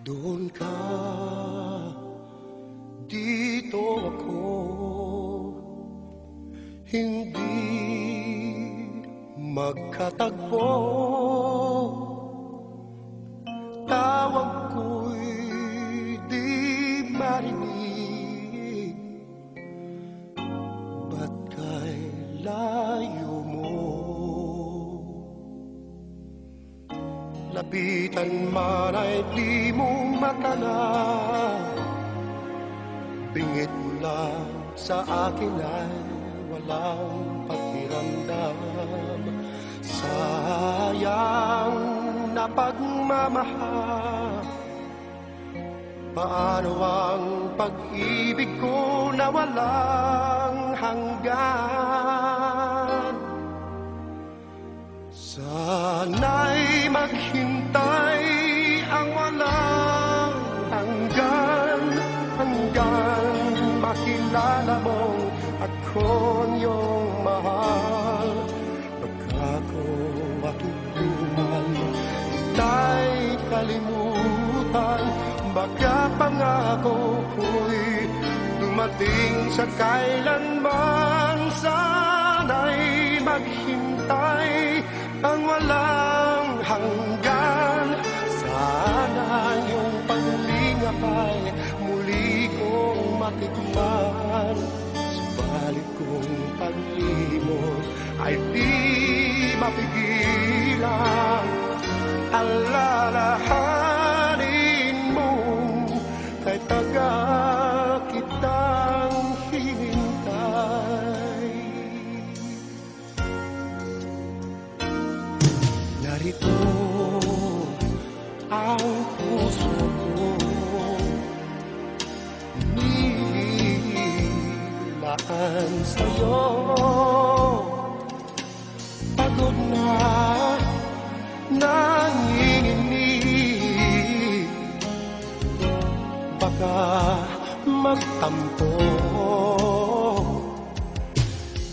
Doon ka, dito ako, hindi magkatagpo. Tawag ko'y di marinig, ba't kay layo mo? Lapitan man ay di mo matanap, bingit mo lang sa akin ay walang pakiramdam. Sayang na pagmamahal, paano ang pag-ibig ko na walang hanggan? Sana'y maghintay ang walang hanggan, hanggang makilala mong ako'ng iyong mahal. Pagkako matutunan, kita'y kalimutan, baka pangako ko'y dumating sa kailanman. Sana'y maghintay ang walang hanggan, sana yung panlingap ay muli kong matikman. Subalit kung paglimot ay di mapigilan, alalahanin mo kay tagal kitang hinintay. Narito ang puso ko, nilaan sa'yo. Pagod na nanginginig, baka magtampo.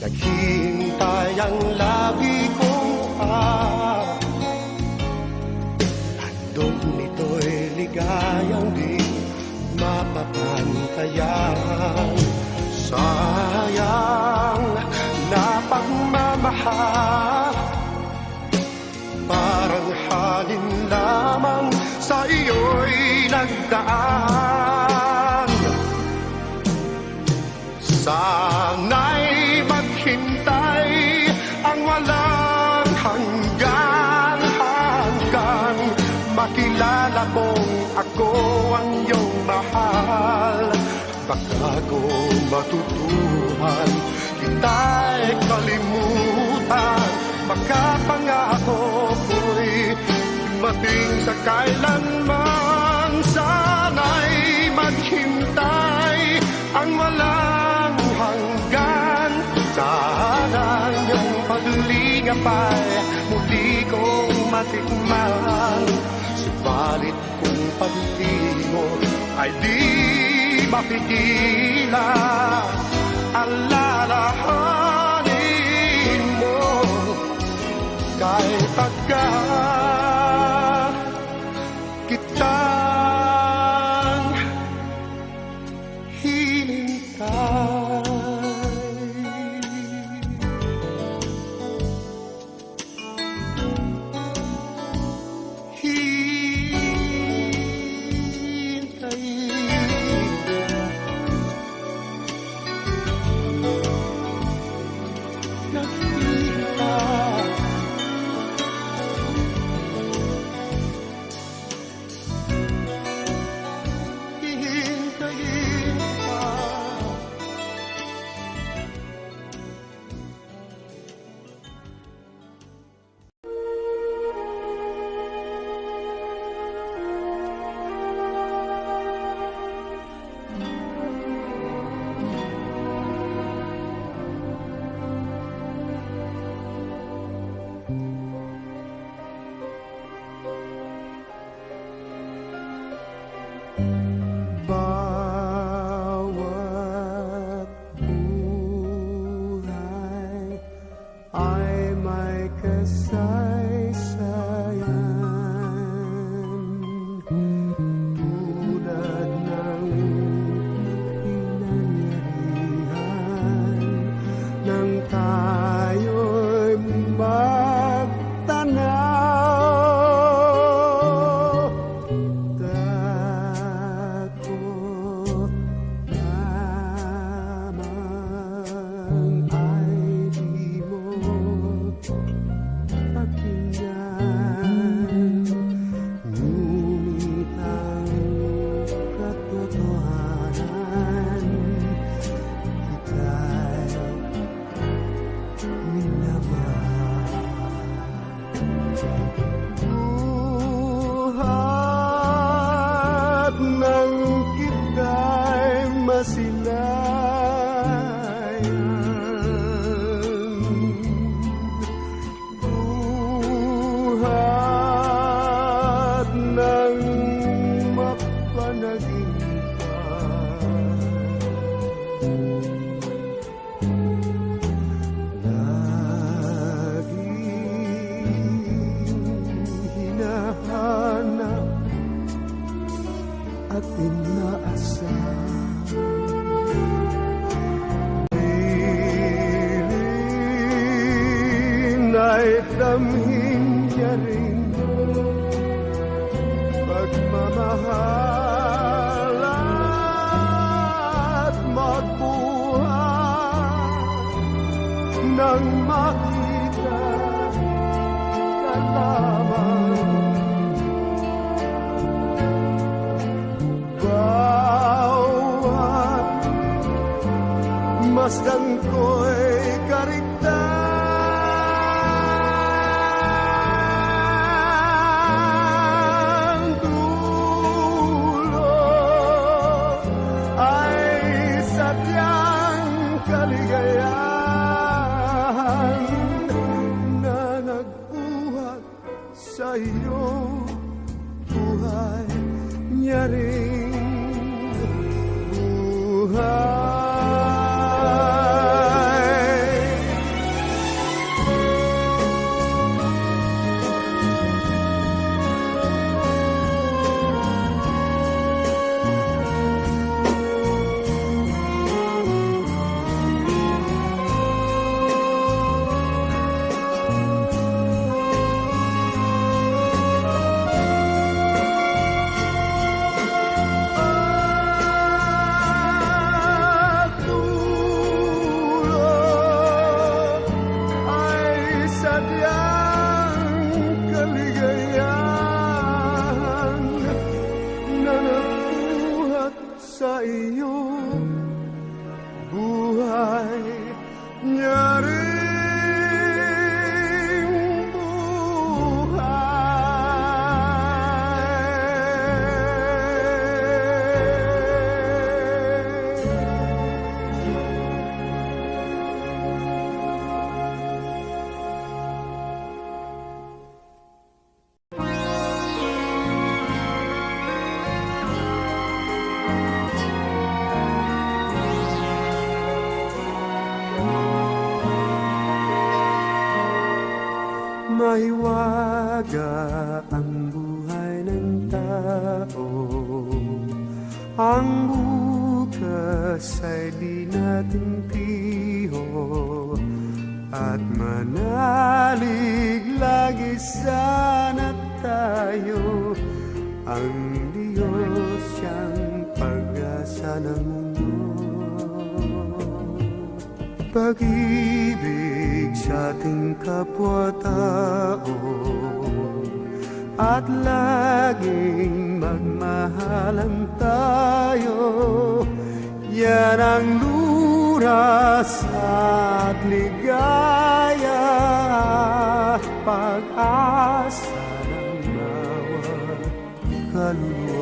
Naghihintay ang labi kong handog nito'y ligayang di mapapantayan. Sayang na pagmamahal, parang halin lamang sa iyo'y nagdaan. Sana'y maghintay ang walang hanggan, hanggang makilala mong ako ang iyong mahal. Baka ko matutuhan, kita'y kalimutan, baka pangako ko'y dumating sa kailanman. Sana'y maghintay ang walang hanggan, sana yung paglingap ay muli kong matikman. Subalit kung paglimot ay di mapigilan, alalahanin mo kahit tagal kitang hinintay. kasilayan, buhat ng mapanaginpan. Laging hinahanap at inaasam, piling ay damhin niya rin pagmamahal at magbuhat nang makita ka lamang. Masdan ko'y karigtan, dulo ay sadyang kaligayahan na nagbuhat sa iyong buhay niya rin buhay. Sa iyong buhay niya ring mahiwaga ang buhay ng tao. Ang bukas ay di natin tiho, at manalig lagi sana tayo. Ang Diyos siyang pag-asa ng mundo. Pag-ibig sa ating kapwa-tao, at laging magmahalan tayo. Yan ang lunas at ligaya, pag-asa ng bawat kaluluwa.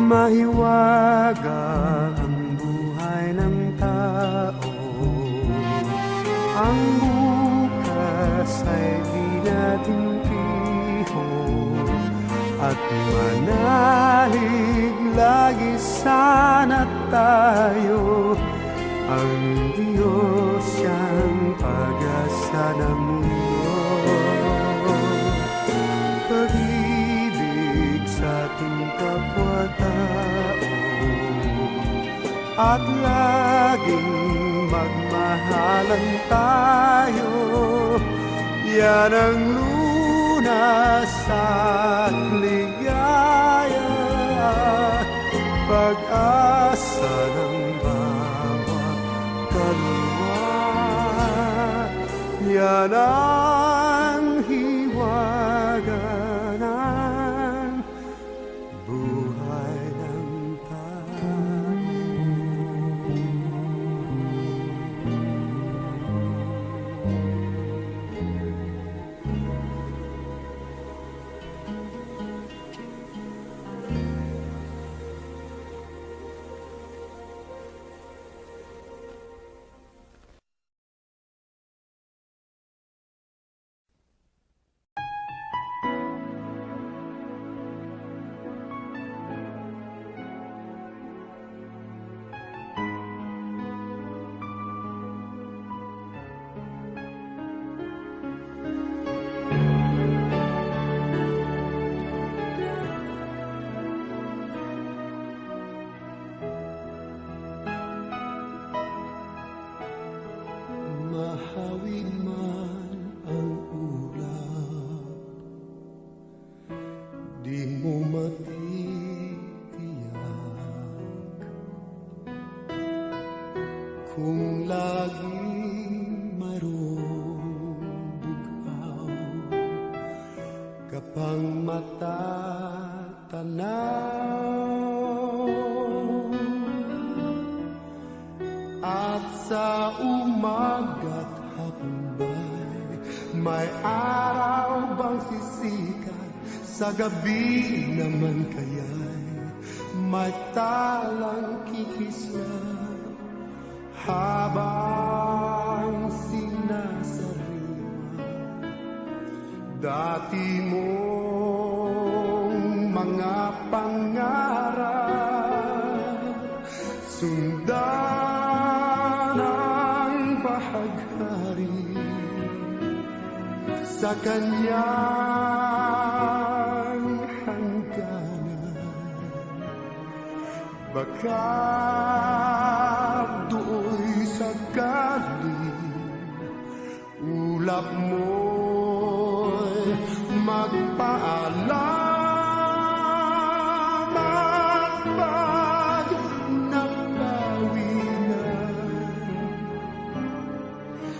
Mahiwaga ang buhay ng tao. Ang bukas ay di natin tiho, at manalig lagi sana tayo. Ang Diyos siyang pag-asa ng mundo. Pag-ibig sa ating kapwa-tao, at laging magmahalan tayo. Yan ang lunas at ligaya, pag-asa ng bawat kaluluwa. Yan ang hiwaga ng buhay ng tao. Hawin man ang ulap, di mo matitiyak kung laging mayroong bughaw kapang matatanaw. At sa umaga't hapon may araw bang sisikat? Sa gabi naman kaya'y may talang kikislap habang sinasariwa dati mong mga pangarap. Sundan ang bahaghari sa kanyang hangganan. Baka do'y sakali ulap mo'y magpaalam. At pag nabawi na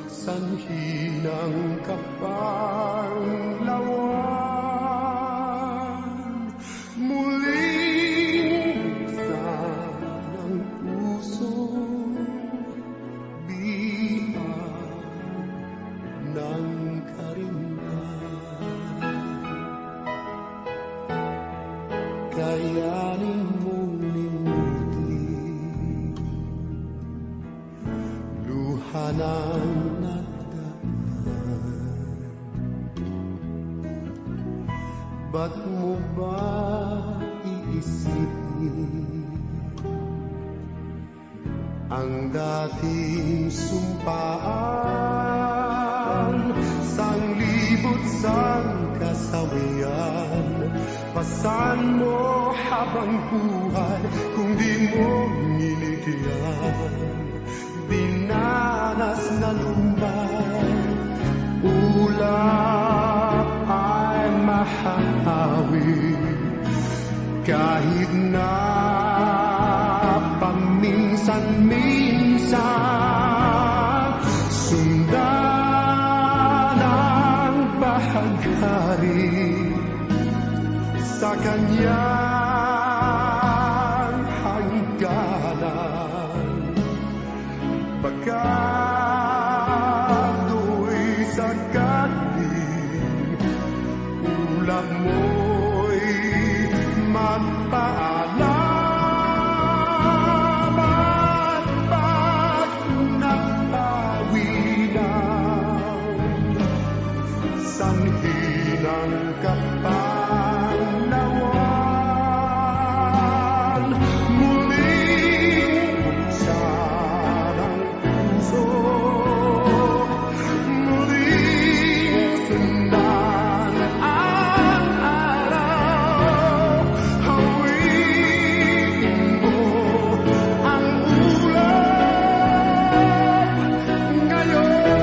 sanhi ng kapanglawan, muling buksan ang pusong bihag ng karingan. Kayanin mong limutin luha ng nagdaan. Ba't mo ba iisipin ang dating sumpaan? Sanglibot sang kasawian, pasan mo habang buhay kung di mo nilitiyan. Dinanas na lumbay, ulap ay mahahawi kahit na paminsan-minsan. Sundan ang bahaghari sa kanyang hangganan. Baka do'y sakali ulap mo'y magpaalam. At pag nabawi na sanhi ng kapanawan, muling buksan ang puso, muling sundan ang araw. Hawiin mo ang ulap ngayon.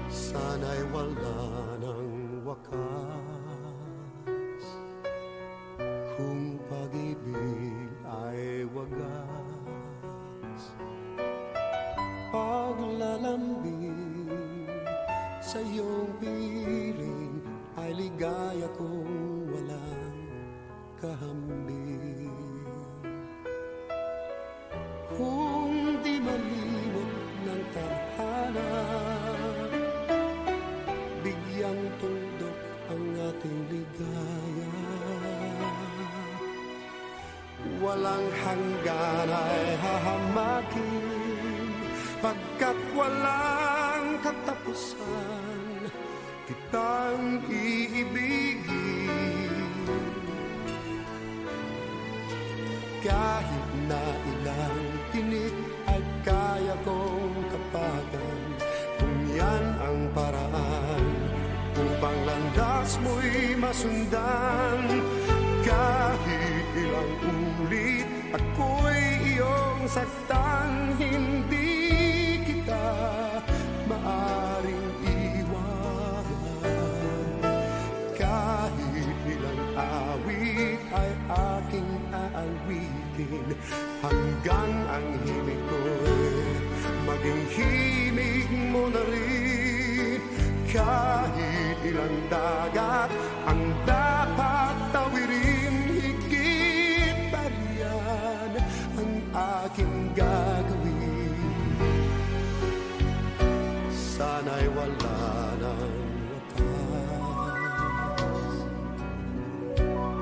Sana'y wala ng wakas kung pag-ibig ay wagas. Paglalambing sa iyong piling ay ligaya kung walang kahambing. Kung di malimot ng tadhana, bigyang tuldok walang hanggan ay hahamakin, pagkat walang katapusan, kitang iibigin. Kahit na ilang tinik ay kaya kong kapagan, kung yan ang paraan upang landas mo'y masundan. Kahit ilang ulit ako'y iyong saktan, hindi kita maaring iwanan. Kahit ilang awit ay aking aawitin, hanggang ang himig ko'y maging himig mo na rin. Kahit ilang dagat ang dapat tawirin, higit pa riyan ang aking gagawin. Sana'y wala ng wakas,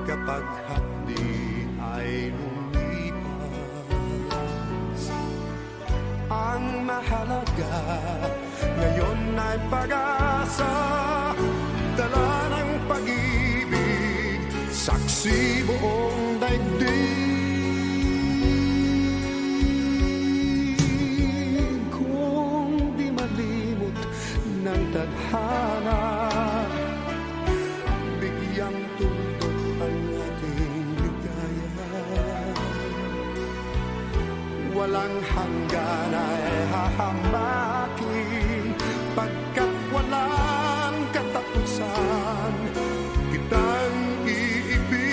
kapag hapdi ay lumipas. Ang mahalaga ngayon ay pag-asa, dala ng pag-ibig, saksi buong daigdig. Kung di malimot ng tadhana, bigyang tuldok ang ating ligaya. Walang hanggan ay hahamakin, pagkat walang katapusan, kitang iibigin.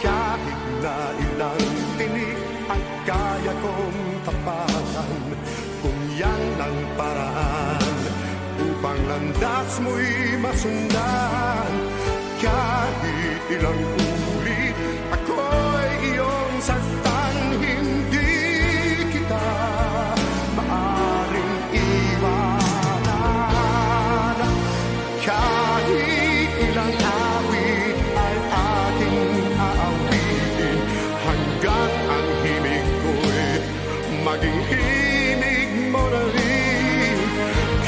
Kahit na ilang tinik ay kaya kong tapakan, kung yan ang paraan upang landas mo'y masundan. Kahit ilang ulit ako'y iyong saktan, hindi kita maaring iwanan. Kahit ilang awit ay aking aawitin, hanggang ang himig ko'y maging himig mo na rin.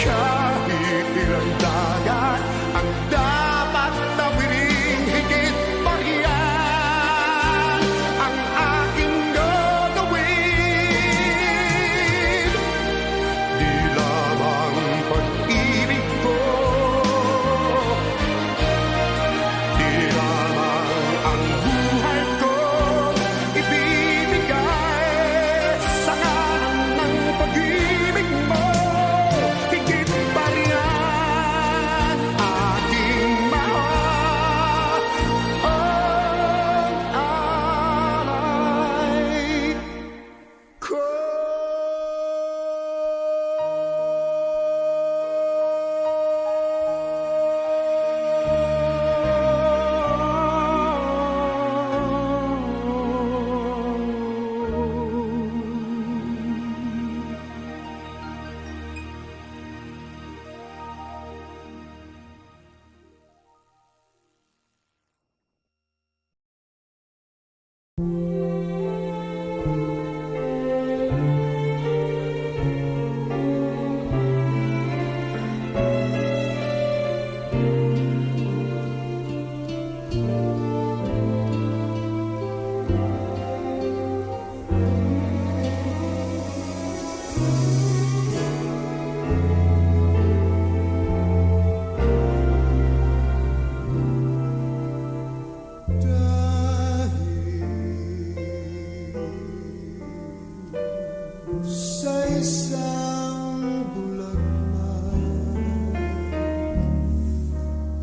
Kahit ilang dagat ang dapat tawirin, higit pa riyan ang aking gagawin. Di lamang pag-ibig ko, di lamang ang buhay ko, ibibigay sa ngalan ng pag-ibig mo. Higit pa riyan aking mahal, ang alay ko. Sa isang bulag na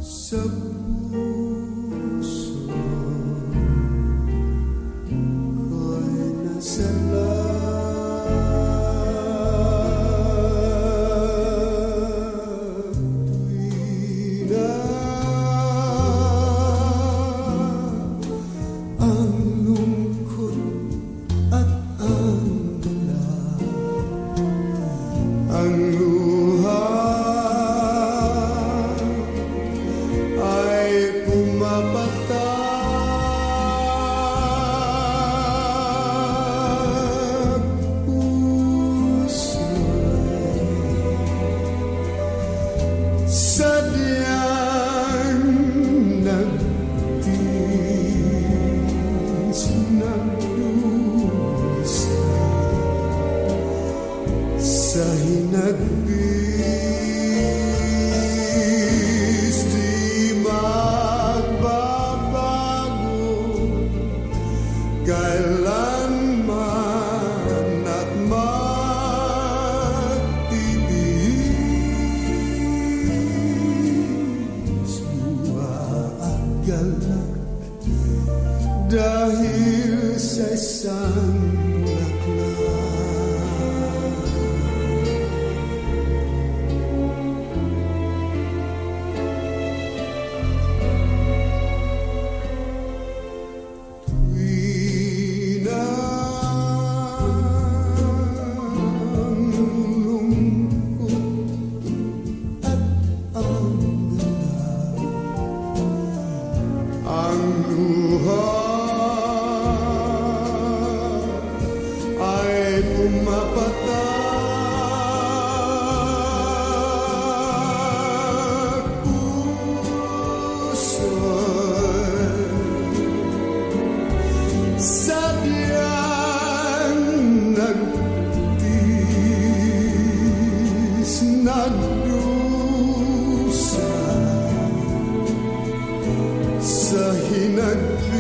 sa puso ko'y nasala. Tuwi na ang lungkot at ang ang luha ay pumapat sa hinagpis di magbabago kailanman at magtitiis luha at galak dahil sa isang sa hinagpis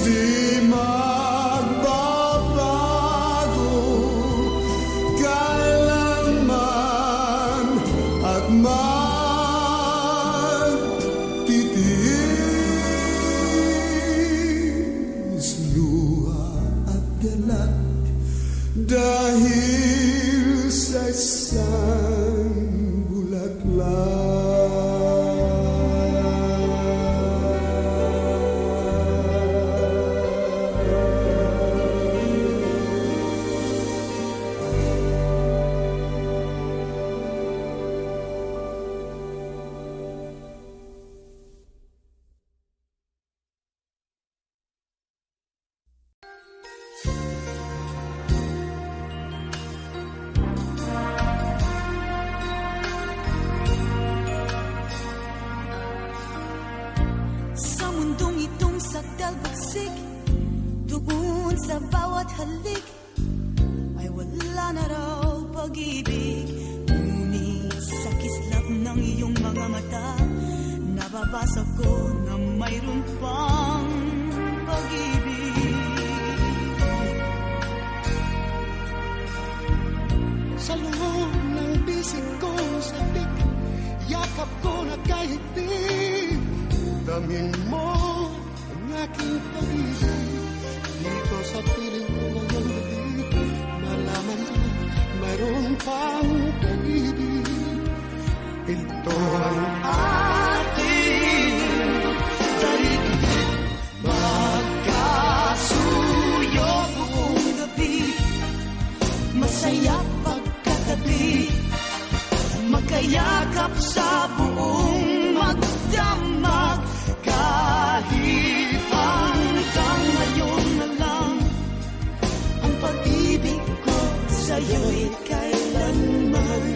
di magbabago kailanman at magtitiis luha at galak dahil sa isang bulaklak. Dalbagsik doon sa bawat halik ay wala na raw pag-ibig. Ngunit sa kislap ng iyong mga mata nababasa ko na mayroon pang pag-ibig. Sa loob ng bisig ko sabik, yakap ko na kahigpit, damin mo aking pag-ibig dito sa piling ko ngayong gabi. Malaman na mayroon pang pag-ibig. Ito ang ating daigdig, magkasuyo buong gabi. Masaya pagkatabi, magkayakap sa buong magdamag. Kahit hanggang ngayon na lang ang pag-ibig ko sa'yo'y kailanman.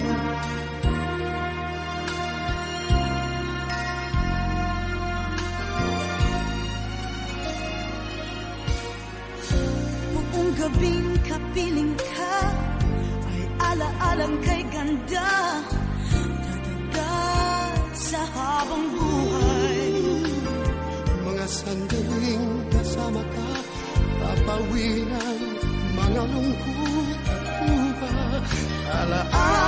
Buong gabing kapiling ka ay ala-alang kay ganda, dadagal sa habang buhay. Sandaling kasama ka, papawinan mga lungkot at uha. Alaala